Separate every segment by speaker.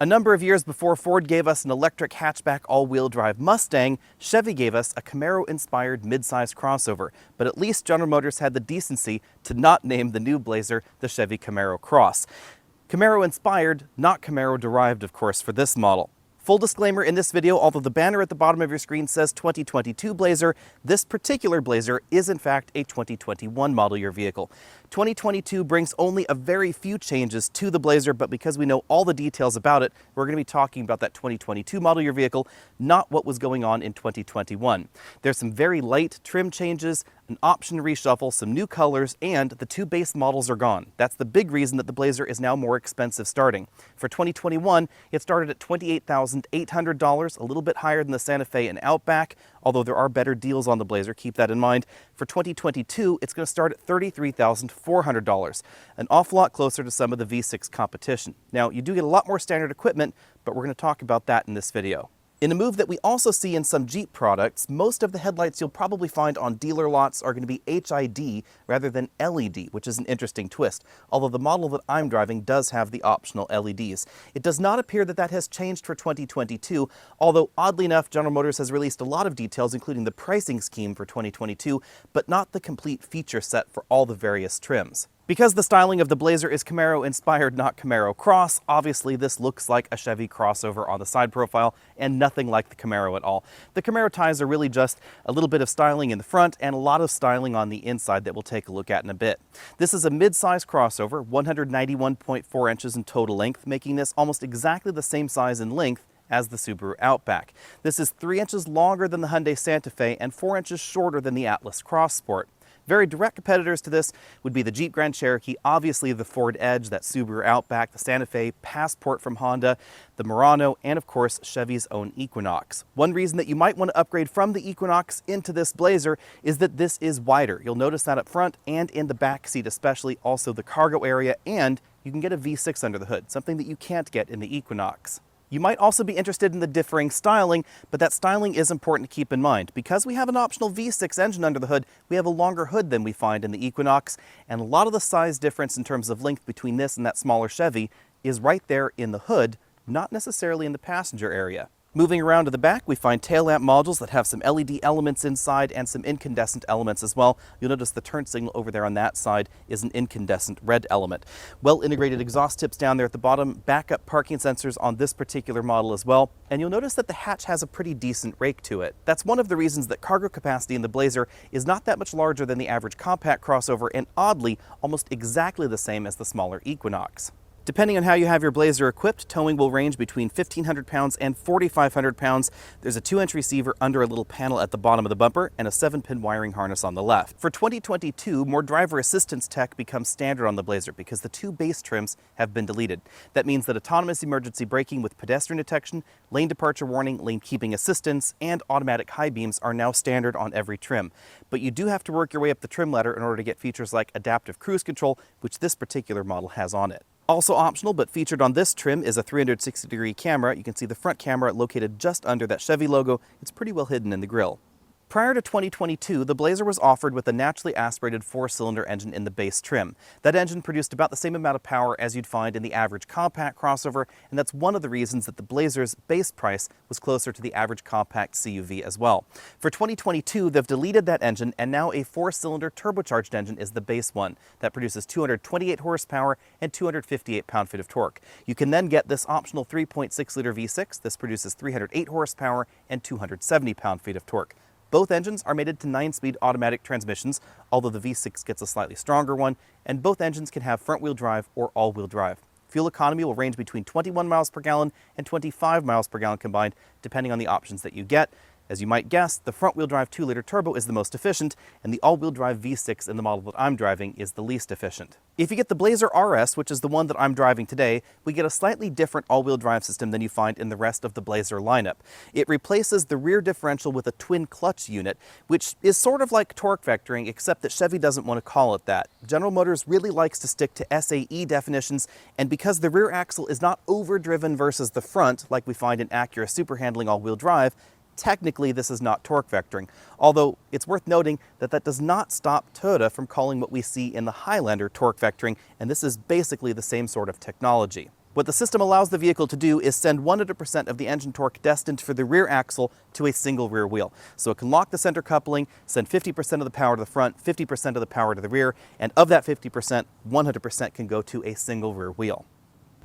Speaker 1: A number of years before Ford gave us an electric hatchback all-wheel drive Mustang, Chevy gave us a Camaro-inspired midsize crossover, but at least General Motors had the decency to not name the new Blazer the Chevy CamaroCross. Camaro-inspired, not Camaro-derived, of course, for this model. Full disclaimer in this video, although the banner at the bottom of your screen says 2022 Blazer, this particular Blazer is in fact a 2021 model year vehicle. 2022 brings only a very few changes to the Blazer, but because we know all the details about it, we're going to be talking about that 2022 model year vehicle, not what was going on in 2021. There's some very light trim changes, an option reshuffle, some new colors, and the two base models are gone. That's the big reason that the Blazer is now more expensive starting. For 2021, it started at $28,800, a little bit higher than the Santa Fe and Outback, although there are better deals on the Blazer, keep that in mind. For 2022, it's going to start at $33,400, an awful lot closer to some of the V6 competition. Now, you do get a lot more standard equipment, but we're going to talk about that in this video. In a move that we also see in some Jeep products, most of the headlights you'll probably find on dealer lots are going to be HID rather than LED, which is an interesting twist, although the model that I'm driving does have the optional LEDs. It does not appear that that has changed for 2022, although oddly enough, General Motors has released a lot of details, including the pricing scheme for 2022, but not the complete feature set for all the various trims. Because the styling of the Blazer is Camaro-inspired, not CamaroCross, obviously this looks like a Chevy crossover on the side profile and nothing like the Camaro at all. The Camaro ties are really just a little bit of styling in the front and a lot of styling on the inside that we'll take a look at in a bit. This is a mid-size crossover, 191.4 inches in total length, making this almost exactly the same size in length as the Subaru Outback. This is 3 inches longer than the Hyundai Santa Fe and 4 inches shorter than the Atlas Cross Sport. Very direct competitors to this would be the Jeep Grand Cherokee, obviously the Ford Edge, that Subaru Outback, the Santa Fe, Passport from Honda, the Murano, and of course Chevy's own Equinox. One reason that you might want to upgrade from the Equinox into this Blazer is that this is wider. You'll notice that up front and in the back seat especially, also the cargo area, and you can get a V6 under the hood, something that you can't get in the Equinox. You might also be interested in the differing styling, but that styling is important to keep in mind. Because we have an optional V6 engine under the hood, we have a longer hood than we find in the Equinox, and a lot of the size difference in terms of length between this and that smaller Chevy is right there in the hood, not necessarily in the passenger area. Moving around to the back, we find tail lamp modules that have some LED elements inside and some incandescent elements as well. You'll notice the turn signal over there on that side is an incandescent red element. Well integrated exhaust tips down there at the bottom, backup parking sensors on this particular model as well, and you'll notice that the hatch has a pretty decent rake to it. That's one of the reasons that cargo capacity in the Blazer is not that much larger than the average compact crossover and oddly, almost exactly the same as the smaller Equinox. Depending on how you have your Blazer equipped, towing will range between 1,500 pounds and 4,500 pounds. There's a 2-inch receiver under a little panel at the bottom of the bumper and a 7-pin wiring harness on the left. For 2022, more driver assistance tech becomes standard on the Blazer because the two base trims have been deleted. That means that autonomous emergency braking with pedestrian detection, lane departure warning, lane keeping assistance, and automatic high beams are now standard on every trim. But you do have to work your way up the trim ladder in order to get features like adaptive cruise control, which this particular model has on it. Also optional, but featured on this trim, is a 360-degree camera. You can see the front camera located just under that Chevy logo. It's pretty well hidden in the grille. Prior to 2022, the Blazer was offered with a naturally aspirated 4-cylinder engine in the base trim. That engine produced about the same amount of power as you'd find in the average compact crossover, and that's one of the reasons that the Blazer's base price was closer to the average compact CUV as well. For 2022, they've deleted that engine, and now a 4-cylinder turbocharged engine is the base one. That produces 228 horsepower and 258 pound-feet of torque. You can then get this optional 3.6-liter V6. This produces 308 horsepower and 270 pound-feet of torque. Both engines are mated to 9-speed automatic transmissions, although the V6 gets a slightly stronger one, and both engines can have front-wheel drive or all-wheel drive. Fuel economy will range between 21 miles per gallon and 25 miles per gallon combined, depending on the options that you get. As you might guess, the front-wheel drive 2-liter turbo is the most efficient, and the all-wheel drive V6 in the model that I'm driving is the least efficient. If you get the Blazer RS, which is the one that I'm driving today, we get a slightly different all-wheel drive system than you find in the rest of the Blazer lineup. It replaces the rear differential with a twin clutch unit, which is sort of like torque vectoring, except that Chevy doesn't want to call it that. General Motors really likes to stick to SAE definitions, and because the rear axle is not overdriven versus the front, like we find in Acura Super Handling all-wheel drive, technically this is not torque vectoring, although it's worth noting that that does not stop Toyota from calling what we see in the Highlander torque vectoring, and this is basically the same sort of technology. What the system allows the vehicle to do is send 100% of the engine torque destined for the rear axle to a single rear wheel. So it can lock the center coupling, send 50% of the power to the front, 50% of the power to the rear, and of that 50%, 100% can go to a single rear wheel.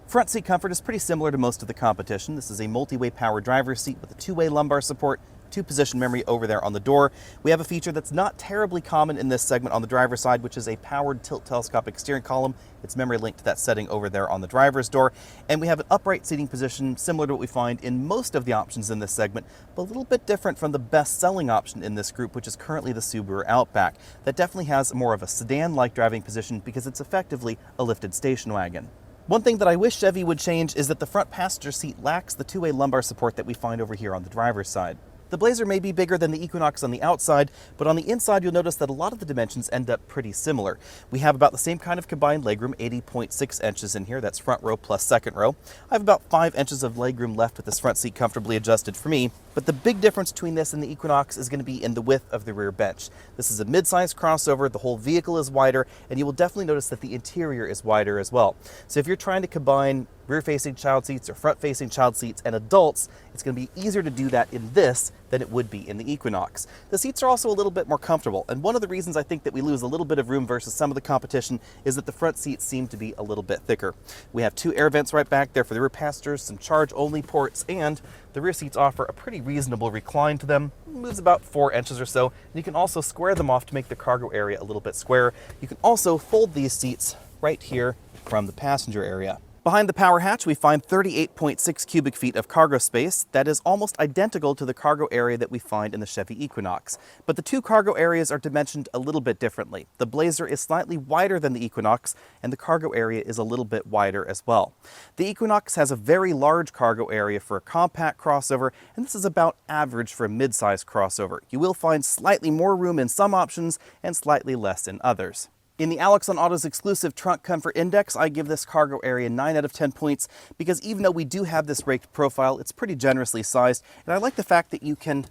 Speaker 1: Front seat comfort is pretty similar to most of the competition. This is a multi-way power driver's seat with a two-way lumbar support, two-position memory over there on the door. We have a feature that's not terribly common in this segment on the driver's side, which is a powered tilt telescopic steering column. It's memory linked to that setting over there on the driver's door. And we have an upright seating position similar to what we find in most of the options in this segment, but a little bit different from the best-selling option in this group, which is currently the Subaru Outback. That definitely has more of a sedan-like driving position because it's effectively a lifted station wagon. One thing that I wish Chevy would change is that the front passenger seat lacks the two-way lumbar support that we find over here on the driver's side. The Blazer may be bigger than the Equinox on the outside, but on the inside you'll notice that a lot of the dimensions end up pretty similar. We have about the same kind of combined legroom, 80.6 inches in here. That's front row plus second row. I have about 5 inches of legroom left with this front seat comfortably adjusted for me, but the big difference between this and the Equinox is going to be in the width of the rear bench. This is a mid-size crossover, the whole vehicle is wider, and you will definitely notice that the interior is wider as well. So if you're trying to combine rear-facing child seats or front-facing child seats and adults, it's going to be easier to do that in this than it would be in the Equinox. The seats are also a little bit more comfortable, and one of the reasons I think that we lose a little bit of room versus some of the competition is that the front seats seem to be a little bit thicker. We have 2 air vents right back there for the rear passengers, some charge-only ports, and the rear seats offer a pretty reasonable recline to them. It moves about 4 inches or so, and you can also square them off to make the cargo area a little bit squarer. You can also fold these seats right here from the passenger area. Behind the power hatch, we find 38.6 cubic feet of cargo space that is almost identical to the cargo area that we find in the Chevy Equinox. But the two cargo areas are dimensioned a little bit differently. The Blazer is slightly wider than the Equinox, and the cargo area is a little bit wider as well. The Equinox has a very large cargo area for a compact crossover, and this is about average for a mid-size crossover. You will find slightly more room in some options and slightly less in others. In the Alex on Auto's exclusive Trunk Comfort Index, I give this cargo area 9 out of 10 points because even though we do have this raked profile, it's pretty generously sized, and I like the fact that you can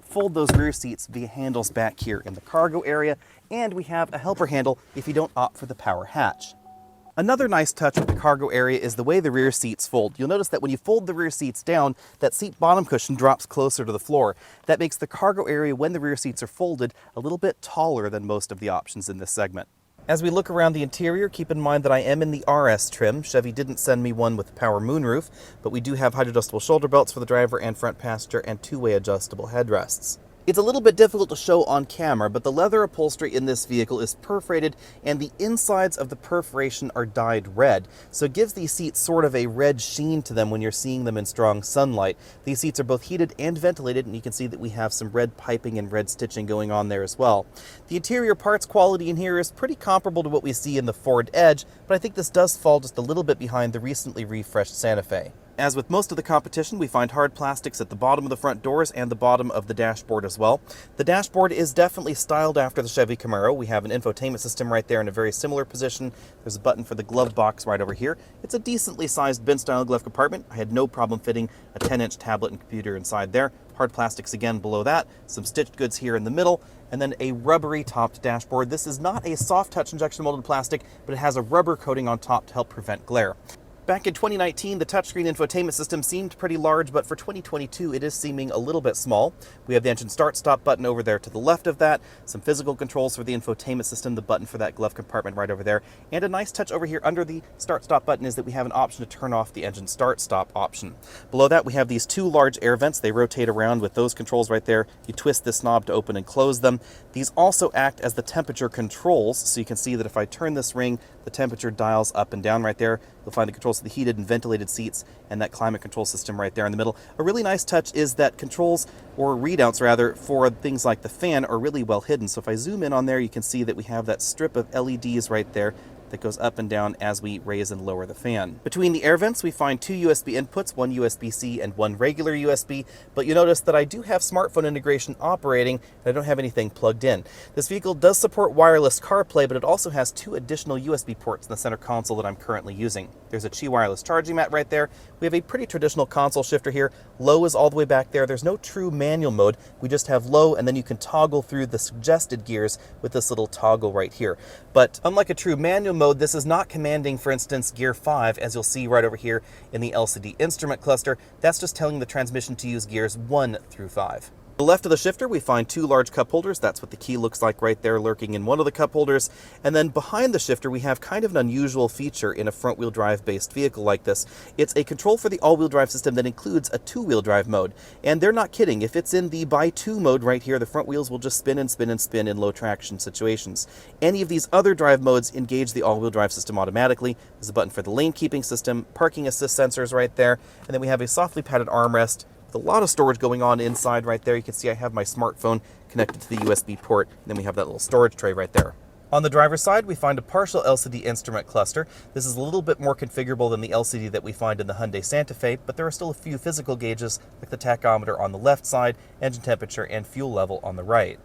Speaker 1: fold those rear seats via handles back here in the cargo area, and we have a helper handle if you don't opt for the power hatch. Another nice touch with the cargo area is the way the rear seats fold. You'll notice that when you fold the rear seats down, that seat bottom cushion drops closer to the floor. That makes the cargo area when the rear seats are folded a little bit taller than most of the options in this segment. As we look around the interior, keep in mind that I am in the RS trim. Chevy didn't send me one with power moonroof, but we do have height adjustable shoulder belts for the driver and front passenger and two-way adjustable headrests. It's a little bit difficult to show on camera, but the leather upholstery in this vehicle is perforated and the insides of the perforation are dyed red. So it gives these seats sort of a red sheen to them when you're seeing them in strong sunlight. These seats are both heated and ventilated, and you can see that we have some red piping and red stitching going on there as well. The interior parts quality in here is pretty comparable to what we see in the Ford Edge, but I think this does fall just a little bit behind the recently refreshed Santa Fe. As with most of the competition, we find hard plastics at the bottom of the front doors and the bottom of the dashboard as well. The dashboard is definitely styled after the Chevy Camaro. We have an infotainment system right there in a very similar position. There's a button for the glove box right over here. It's a decently sized bin-style glove compartment. I had no problem fitting a 10-inch tablet and computer inside there. Hard plastics again below that, some stitched goods here in the middle, and then a rubbery topped dashboard. This is not a soft touch injection molded plastic, but it has a rubber coating on top to help prevent glare. Back in 2019, the touchscreen infotainment system seemed pretty large, but for 2022, it is seeming a little bit small. We have the engine start-stop button over there to the left of that, some physical controls for the infotainment system, the button for that glove compartment right over there, and a nice touch over here under the start-stop button is that we have an option to turn off the engine start-stop option. Below that, we have these two large air vents. They rotate around with those controls right there. You twist this knob to open and close them. These also act as the temperature controls, so you can see that if I turn this ring, the temperature dials up and down right there. You'll find the controls to the heated and ventilated seats and that climate control system right there in the middle. A really nice touch is that controls, or readouts rather, for things like the fan are really well hidden. So if I zoom in on there, you can see that we have that strip of LEDs right there that goes up and down as we raise and lower the fan. Between the air vents, we find two USB inputs, one USB-C and one regular USB, but you notice that I do have smartphone integration operating, and I don't have anything plugged in. This vehicle does support wireless CarPlay, but it also has two additional USB ports in the center console that I'm currently using. There's a Qi wireless charging mat right there. We have a pretty traditional console shifter here. Low is all the way back there. There's no true manual mode. We just have low, and then you can toggle through the suggested gears with this little toggle right here. But unlike a true manual mode, this is not commanding, for instance, gear 5, as you'll see right over here in the LCD instrument cluster. That's just telling the transmission to use gears 1 through 5. To the left of the shifter, we find 2 large cup holders. That's what the key looks like right there, lurking in one of the cup holders. And then behind the shifter, we have kind of an unusual feature in a front-wheel drive-based vehicle like this. It's a control for the all-wheel drive system that includes a 2-wheel drive mode. And they're not kidding. If it's in the by 2 mode right here, the front wheels will just spin and spin and spin in low traction situations. Any of these other drive modes engage the all-wheel drive system automatically. There's a button for the lane keeping system, parking assist sensors right there, and then we have a softly padded armrest with a lot of storage going on inside right there. You can see I have my smartphone connected to the USB port, and then we have that little storage tray right there. On the driver's side, we find a partial LCD instrument cluster. This is a little bit more configurable than the LCD that we find in the Hyundai Santa Fe, but there are still a few physical gauges like the tachometer on the left side, engine temperature, and fuel level on the right.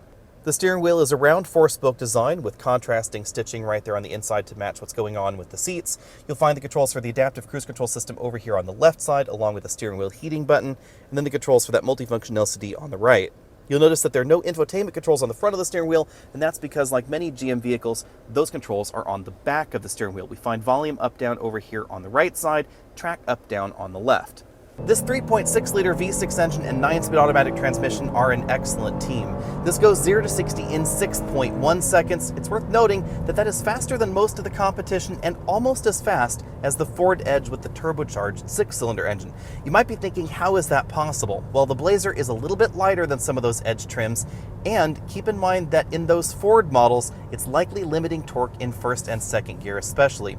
Speaker 1: The steering wheel is a round 4-spoke design with contrasting stitching right there on the inside to match what's going on with the seats. You'll find the controls for the adaptive cruise control system over here on the left side, along with the steering wheel heating button, and then the controls for that multifunction LCD on the right. You'll notice that there are no infotainment controls on the front of the steering wheel, and that's because, like many GM vehicles, those controls are on the back of the steering wheel. We find volume up-down over here on the right side, track up-down on the left. This 3.6-liter V6 engine and 9-speed automatic transmission are an excellent team. This goes 0 to 60 in 6.1 seconds. It's worth noting that that is faster than most of the competition and almost as fast as the Ford Edge with the turbocharged 6-cylinder engine. You might be thinking, how is that possible? Well, the Blazer is a little bit lighter than some of those Edge trims, and keep in mind that in those Ford models, it's likely limiting torque in first and second gear especially.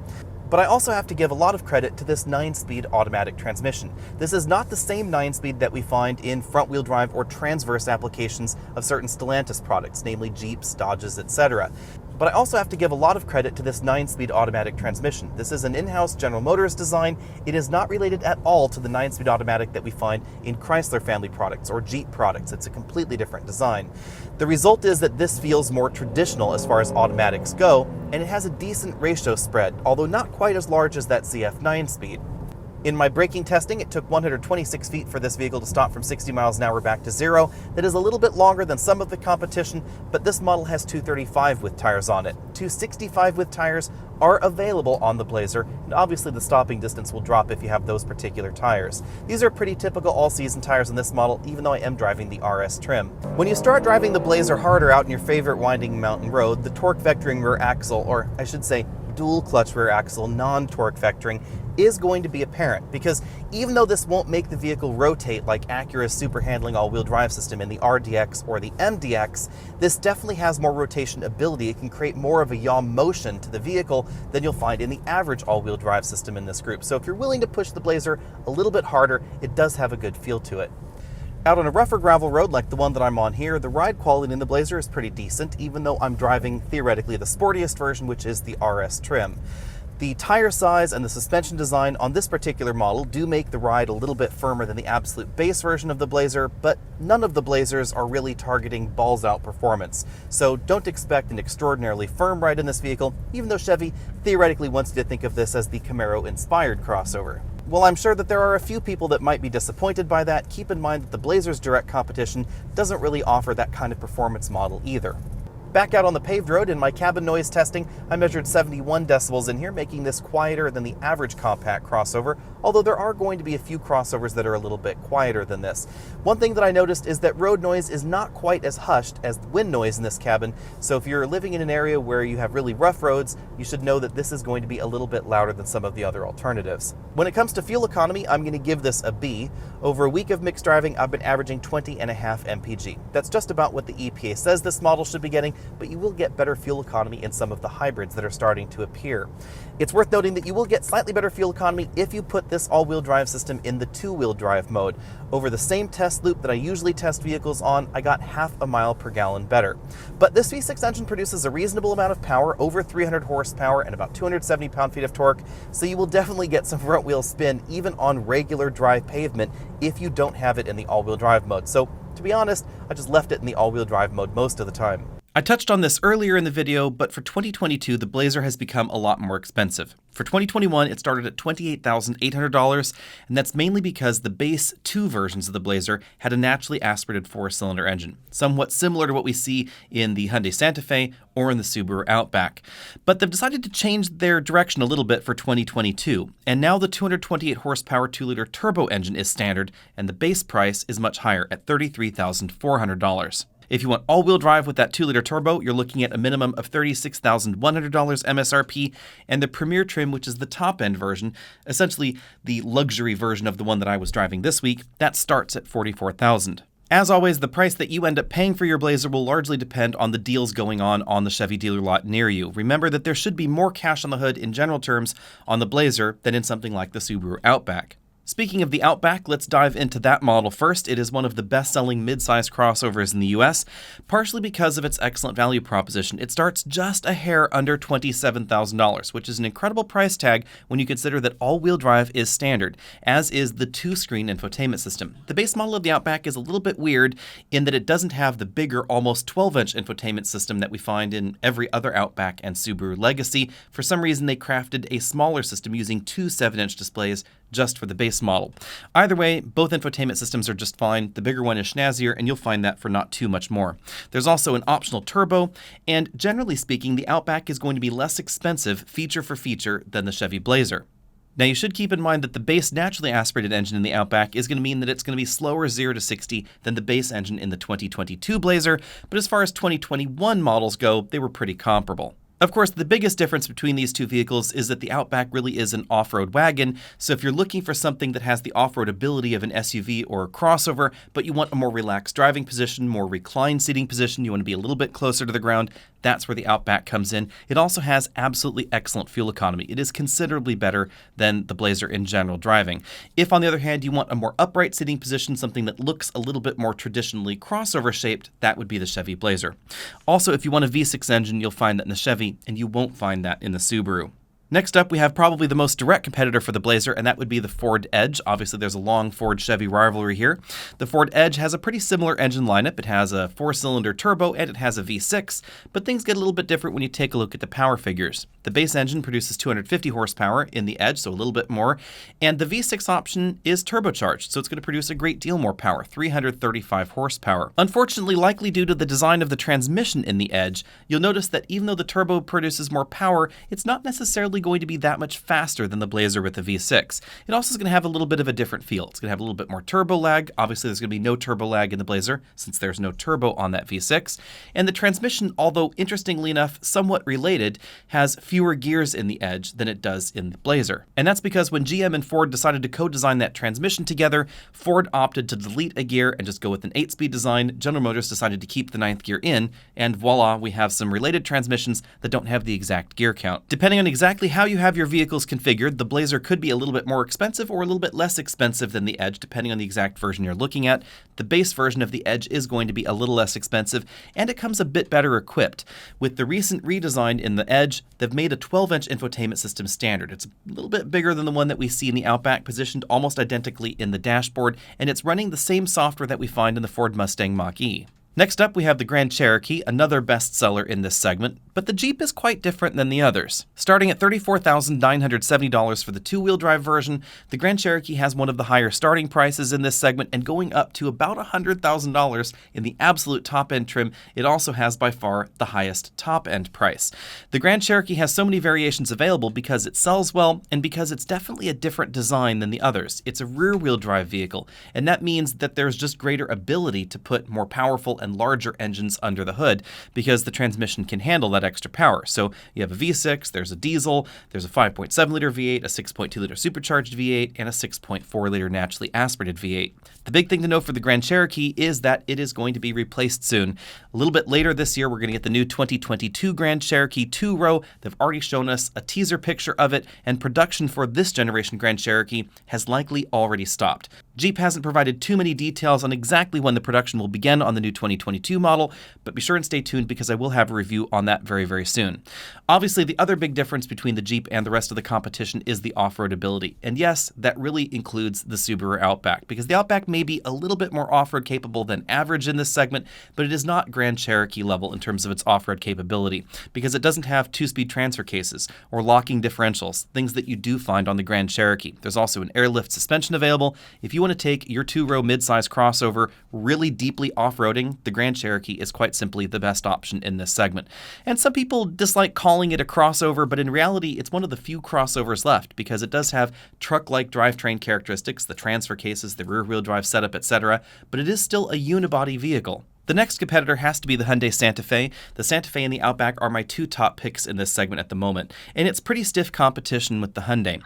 Speaker 1: But I also have to give a lot of credit to this 9-speed automatic transmission. This is not the same 9-speed that we find in front-wheel drive or transverse applications of certain Stellantis products, namely Jeeps, Dodges, etc. But I also have to give a lot of credit to this 9-speed automatic transmission. This is an in-house General Motors design. It is not related at all to the 9-speed automatic that we find in Chrysler family products or Jeep products. It's a completely different design. The result is that this feels more traditional as far as automatics go, and it has a decent ratio spread, although not quite as large as that ZF 9-speed. In my braking testing, it took 126 feet for this vehicle to stop from 60 miles an hour back to 0. That is a little bit longer than some of the competition, but this model has 235 width tires on it. 265 width tires are available on the Blazer, and obviously the stopping distance will drop if you have those particular tires. These are pretty typical all-season tires on this model, even though I am driving the RS trim. When you start driving the Blazer harder out in your favorite winding mountain road, the torque vectoring rear axle, or I should say dual clutch rear axle, non-torque vectoring, is going to be apparent, because even though this won't make the vehicle rotate like Acura's super handling all-wheel drive system in the RDX or the MDX, this definitely has more rotation ability. It can create more of a yaw motion to the vehicle than you'll find in the average all-wheel drive system in this group. So if you're willing to push the Blazer a little bit harder, it does have a good feel to it. Out on a rougher gravel road like the one that I'm on here, the ride quality in the Blazer is pretty decent, even though I'm driving theoretically the sportiest version, which is the RS trim. The tire size and the suspension design on this particular model do make the ride a little bit firmer than the absolute base version of the Blazer, but none of the Blazers are really targeting balls-out performance. So don't expect an extraordinarily firm ride in this vehicle, even though Chevy theoretically wants you to think of this as the Camaro Inspired crossover. While I'm sure that there are a few people that might be disappointed by that, keep in mind that the Blazer's direct competition doesn't really offer that kind of performance model either. Back out on the paved road in my cabin noise testing, I measured 71 decibels in here, making this quieter than the average compact crossover, although there are going to be a few crossovers that are a little bit quieter than this. One thing that I noticed is that road noise is not quite as hushed as wind noise in this cabin, so if you're living in an area where you have really rough roads, you should know that this is going to be a little bit louder than some of the other alternatives. When it comes to fuel economy, I'm going to give this a B. Over a week of mixed driving, I've been averaging 20.5 mpg. That's just about what the EPA says this model should be getting, but you will get better fuel economy in some of the hybrids that are starting to appear. It's worth noting that you will get slightly better fuel economy if you put this all-wheel drive system in the two-wheel drive mode. Over the same test loop that I usually test vehicles on, I got half a mile per gallon better. But this V6 engine produces a reasonable amount of power, over 300 horsepower and about 270 pound-feet of torque, so you will definitely get some front-wheel spin even on regular dry pavement if you don't have it in the all-wheel drive mode. So to be honest, I just left it in the all-wheel drive mode most of the time. I touched on this earlier in the video, but for 2022, the Blazer has become a lot more expensive. For 2021, it started at $28,800, and that's mainly because the base two versions of the Blazer had a naturally aspirated four-cylinder engine, somewhat similar to what we see in the Hyundai Santa Fe or in the Subaru Outback. But they've decided to change their direction a little bit for 2022, and now the 228 horsepower 2-liter turbo engine is standard, and the base price is much higher at $33,400. If you want all-wheel drive with that 2-liter turbo, you're looking at a minimum of $36,100 MSRP, and the Premier trim, which is the top-end version, essentially the luxury version of the one that I was driving this week, that starts at $44,000. As always, the price that you end up paying for your Blazer will largely depend on the deals going on the Chevy dealer lot near you. Remember that there should be more cash on the hood in general terms on the Blazer than in something like the Subaru Outback. Speaking of the Outback, let's dive into that model first. It is one of the best-selling mid-size crossovers in the US, partially because of its excellent value proposition. It starts just a hair under $27,000, which is an incredible price tag when you consider that all-wheel drive is standard, as is the two-screen infotainment system. The base model of the Outback is a little bit weird in that it doesn't have the bigger, almost 12-inch infotainment system that we find in every other Outback and Subaru Legacy. For some reason, they crafted a smaller system using two 7-inch displays just for the base model. Either way, both infotainment systems are just fine. The bigger one is snazzier, and you'll find that for not too much more. There's also an optional turbo, and generally speaking, the Outback is going to be less expensive feature for feature than the Chevy Blazer. Now, you should keep in mind that the base naturally aspirated engine in the Outback is going to mean that it's going to be slower 0 to 60 than the base engine in the 2022 Blazer, but as far as 2021 models go, they were pretty comparable. Of course, the biggest difference between these two vehicles is that the Outback really is an off-road wagon, so if you're looking for something that has the off-road ability of an SUV or a crossover, but you want a more relaxed driving position, more reclined seating position, you want to be a little bit closer to the ground, that's where the Outback comes in. It also has absolutely excellent fuel economy. It is considerably better than the Blazer in general driving. If, on the other hand, you want a more upright seating position, something that looks a little bit more traditionally crossover shaped, that would be the Chevy Blazer. Also, if you want a V6 engine, you'll find that in the Chevy, and you won't find that in the Subaru. Next up, we have probably the most direct competitor for the Blazer, and that would be the Ford Edge. Obviously, there's a long Ford-Chevy rivalry here. The Ford Edge has a pretty similar engine lineup. It has a 4-cylinder turbo, and it has a V6, but things get a little bit different when you take a look at the power figures. The base engine produces 250 horsepower in the Edge, so a little bit more, and the V6 option is turbocharged, so it's going to produce a great deal more power, 335 horsepower. Unfortunately, likely due to the design of the transmission in the Edge, you'll notice that even though the turbo produces more power, it's not necessarily going to be that much faster than the Blazer with the V6. It also is going to have a little bit of a different feel. It's going to have a little bit more turbo lag. Obviously, there's going to be no turbo lag in the Blazer since there's no turbo on that V6. And the transmission, although interestingly enough, somewhat related, has fewer gears in the Edge than it does in the Blazer. And that's because when GM and Ford decided to co-design that transmission together, Ford opted to delete a gear and just go with an 8-speed design. General Motors decided to keep the 9th gear in, and voila, we have some related transmissions that don't have the exact gear count. Depending on exactly how you have your vehicles configured, the Blazer could be a little bit more expensive or a little bit less expensive than the Edge, depending on the exact version you're looking at. The base version of the Edge is going to be a little less expensive, and it comes a bit better equipped. With the recent redesign in the Edge, they've made a 12-inch infotainment system standard. It's a little bit bigger than the one that we see in the Outback, positioned almost identically in the dashboard, and it's running the same software that we find in the Ford Mustang Mach-E. Next up, we have the Grand Cherokee, another bestseller in this segment, but the Jeep is quite different than the others. Starting at $34,970 for the two-wheel drive version, the Grand Cherokee has one of the higher starting prices in this segment, and going up to about $100,000 in the absolute top-end trim, it also has by far the highest top-end price. The Grand Cherokee has so many variations available because it sells well, and because it's definitely a different design than the others. It's a rear-wheel drive vehicle, and that means that there's just greater ability to put more powerful and larger engines under the hood because the transmission can handle that extra power. So you have a V6, there's a diesel, there's a 5.7-liter V8, a 6.2-liter supercharged V8, and a 6.4-liter naturally aspirated V8. The big thing to know for the Grand Cherokee is that it is going to be replaced soon. A little bit later this year, we're going to get the new 2022 Grand Cherokee 2-row. They've already shown us a teaser picture of it, and production for this generation Grand Cherokee has likely already stopped. Jeep hasn't provided too many details on exactly when the production will begin on the new 2022 model, but be sure and stay tuned because I will have a review on that very, very soon. Obviously, the other big difference between the Jeep and the rest of the competition is the off-road ability. And yes, that really includes the Subaru Outback, because the Outback may be a little bit more off-road capable than average in this segment, but it is not Grand Cherokee level in terms of its off-road capability, because it doesn't have two-speed transfer cases or locking differentials, things that you do find on the Grand Cherokee. There's also an airlift suspension available. If you want to take your two-row midsize crossover really deeply off-roading, the Grand Cherokee is quite simply the best option in this segment. And some people dislike calling it a crossover, but in reality, it's one of the few crossovers left because it does have truck-like drivetrain characteristics, the transfer cases, the rear-wheel drive setup, etc., but it is still a unibody vehicle. The next competitor has to be the Hyundai Santa Fe. The Santa Fe and the Outback are my two top picks in this segment at the moment, and it's pretty stiff competition with the Hyundai.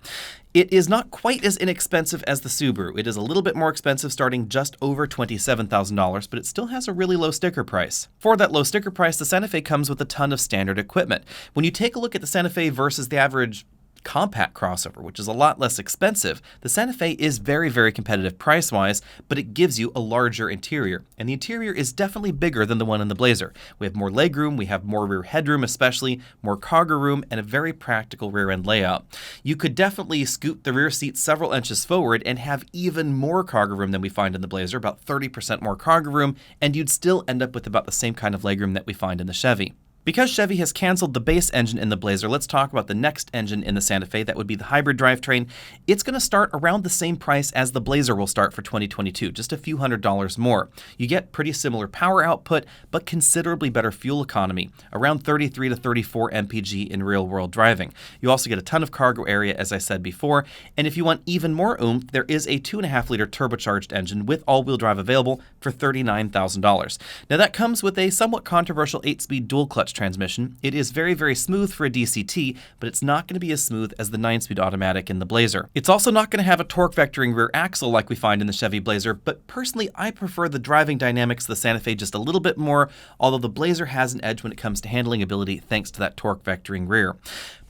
Speaker 1: It is not quite as inexpensive as the Subaru. It is a little bit more expensive, starting just over $27,000, but it still has a really low sticker price. For that low sticker price, the Santa Fe comes with a ton of standard equipment. When you take a look at the Santa Fe versus the average compact crossover, which is a lot less expensive, the Santa Fe is very, very competitive price-wise, but it gives you a larger interior. And the interior is definitely bigger than the one in the Blazer. We have more legroom, we have more rear headroom especially, more cargo room, and a very practical rear end layout. You could definitely scoot the rear seat several inches forward and have even more cargo room than we find in the Blazer, about 30% more cargo room, and you'd still end up with about the same kind of legroom that we find in the Chevy. Because Chevy has canceled the base engine in the Blazer, let's talk about the next engine in the Santa Fe. That would be the hybrid drivetrain. It's going to start around the same price as the Blazer will start for 2022, just a few $100s more. You get pretty similar power output, but considerably better fuel economy, around 33 to 34 mpg in real-world driving. You also get a ton of cargo area, as I said before, and if you want even more oomph, there is a 2.5-liter turbocharged engine with all-wheel drive available for $39,000. Now that comes with a somewhat controversial 8-speed dual-clutch transmission. It is very, very smooth for a DCT, but it's not going to be as smooth as the 9-speed automatic in the Blazer. It's also not going to have a torque vectoring rear axle like we find in the Chevy Blazer, but personally I prefer the driving dynamics of the Santa Fe just a little bit more, although the Blazer has an edge when it comes to handling ability thanks to that torque vectoring rear.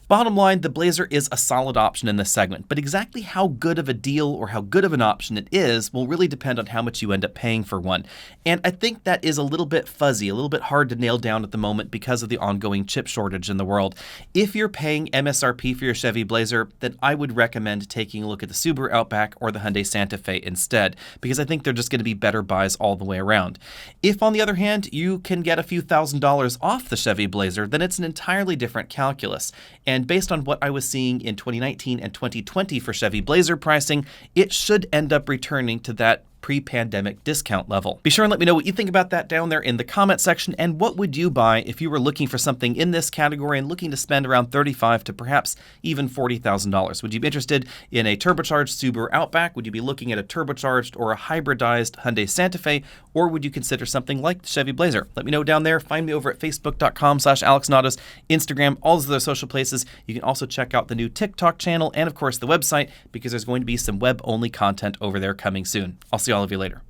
Speaker 1: Bottom line, the Blazer is a solid option in this segment, but exactly how good of a deal or how good of an option it is will really depend on how much you end up paying for one. And I think that is a little bit fuzzy, a little bit hard to nail down at the moment because of the ongoing chip shortage in the world. If you're paying MSRP for your Chevy Blazer, then I would recommend taking a look at the Subaru Outback or the Hyundai Santa Fe instead, because I think they're just going to be better buys all the way around. If, on the other hand, you can get a few $1,000s off the Chevy Blazer, then it's an entirely different calculus. And based on what I was seeing in 2019 and 2020 for Chevy Blazer pricing, it should end up returning to that pre-pandemic discount level. Be sure and let me know what you think about that down there in the comment section, and what would you buy if you were looking for something in this category and looking to spend around $35,000 to perhaps even $40,000. Would you be interested in a turbocharged Subaru Outback? Would you be looking at a turbocharged or a hybridized Hyundai Santa Fe? Or would you consider something like the Chevy Blazer? Let me know down there. Find me over at facebook.com/AlexNautis, Instagram, all those other social places. You can also check out the new TikTok channel and of course the website, because there's going to be some web-only content over there coming soon. I'll see all of you later.